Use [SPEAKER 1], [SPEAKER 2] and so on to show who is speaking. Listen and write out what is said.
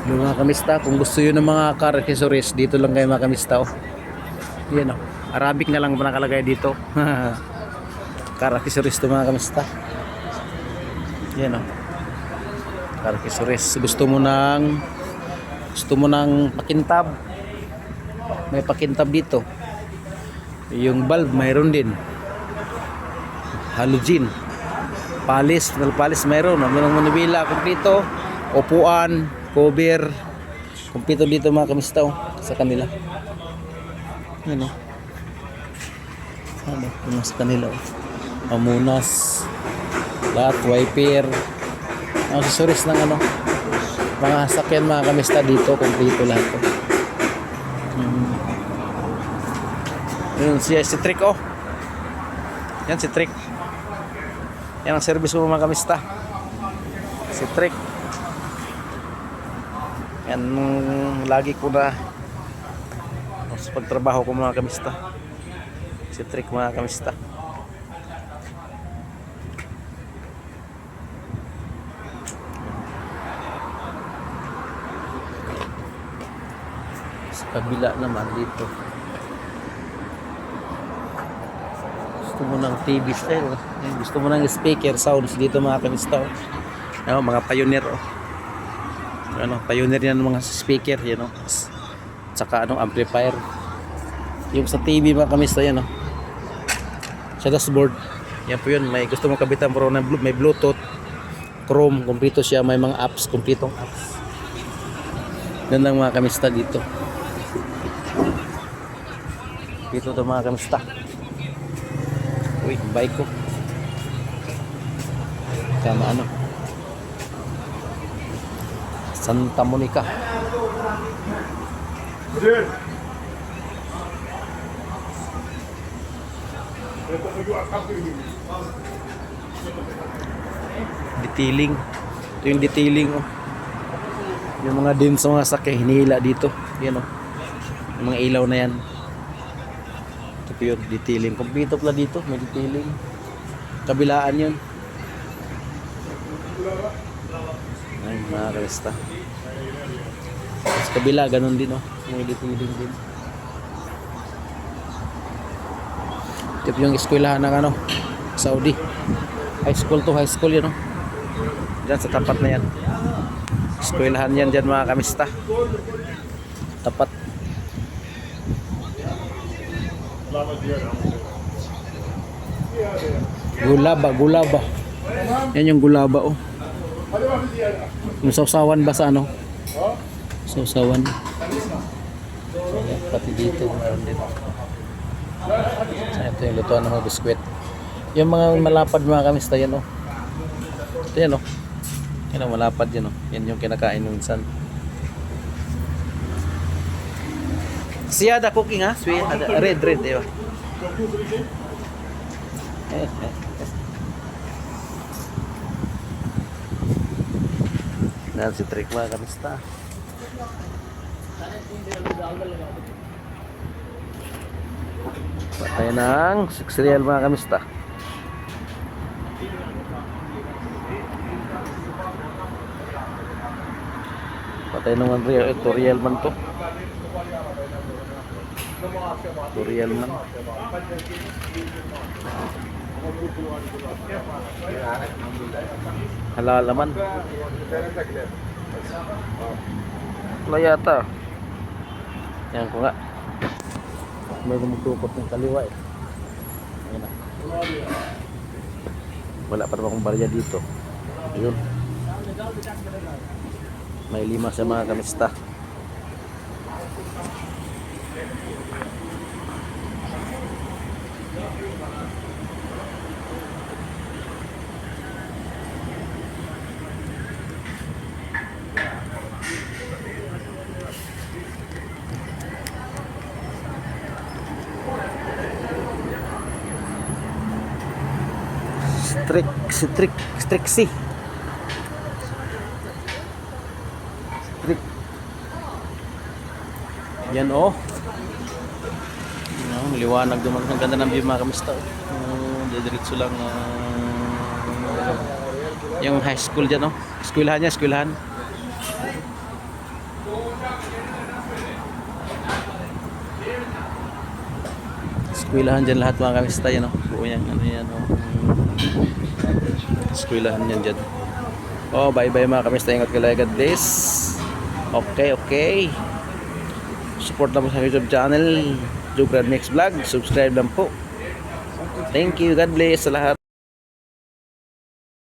[SPEAKER 1] Yung mga kamista, kung gusto yun ng mga car accessories, dito lang kayo mga kamista. Oh. Yan oh. Arabic na lang nakalagay dito. Car accessories to mga kamista. Yan oh. Car accessories. Gusto mo ng pakintab. May pakintab dito. Yung bulb mayroon din. Halogen. Palis, nail palis mayroon. Mayroong manubila kumpleto. Upuan, cover. Kumpleto dito mga kamista oh, sa kanila. Yan oh. Ano, yung sa kanila oh. Pamunas. Lahat wiper. Accessories ng ano. Mga sakyan mga kamista dito, kumpleto lahat oh. Yun si Trick oh. Yan si Trick. Yan ang service mo mga kamista. Si Trick. Yan lagi ko na sa pagtrabaho ko mga kamista. Si Trick mga kamista. Sa kabila naman dito. Gusto mo ng TV style, gusto mo ng speaker sounds dito mga kamista. Ano, mga Pioneer oh. Ano, Pioneer yan mga speaker, yan oh. Saka ano, amplifier. Yung sa TV mga kamista yan oh. Sa dashboard. Yan po yun, may gusto mo kabitan pro na may Bluetooth, Chrome, kumpleto siya, may mga apps, kumpletong apps. Yan lang mga kamista dito. Dito to mga kamista. Uy, bike ko. Kama ano? Santa Monica. Detailing. Ito yung detailing oh. Yung mga din sa mga sakay hinihila dito. Yan oh. Yung mga ilaw na yan. Ito yun, detailing. Kompleto pala dito, may detailing. Kabilaan yun. Ay, mga kamista. Sa kabila, ganun din oh. May detailing din. Ito yung eskwelahan ng ano, Saudi. High school to high school yun oh. Diyan sa tapat na yan. Eskwelahan yan dyan mga kamista. Tapat. Gulaba. Yan yung gulaba oh. Yung sausawan ba sa ano? Sausawan. Pati dito meron din. Ito yung lutuan ng mga biskwit. Yung mga malapad mga kamista yan oh. Ito yan oh. Yan ang malapad yan oh. Yan yung kinakain minsan. Siya ada cooking ha? Sweet, ada red diba? Nah, si Trick mga kamista. Patay ng 6 real mga kamista. Patay ng 1 real. Ito real man to. Tutorial man. Halal man. Wala yata. Yan ko nga. May gumudukot ng kaliwa eh. Ayan na. Wala pa naman akong barya dito. Ayun. May 5 sa mga kamista. Strixie. Yan oh. Liwanag duman. Ang ganda ng view mga kamista. Diretso lang yung high school dyan oh. Eskwelahan niya, eskwelahan. Eskwelahan dyan lahat mga kamista yan, no? Buo yan, ano yan, no? Eskwelahan yan dyan. Oh, bye bye mga kamista. Ingat ka lang. God bless. Okay, okay. Support na po sa YouTube channel, Jobrad Mix Vlog. Subscribe lang po. Thank you. God bless sa lahat.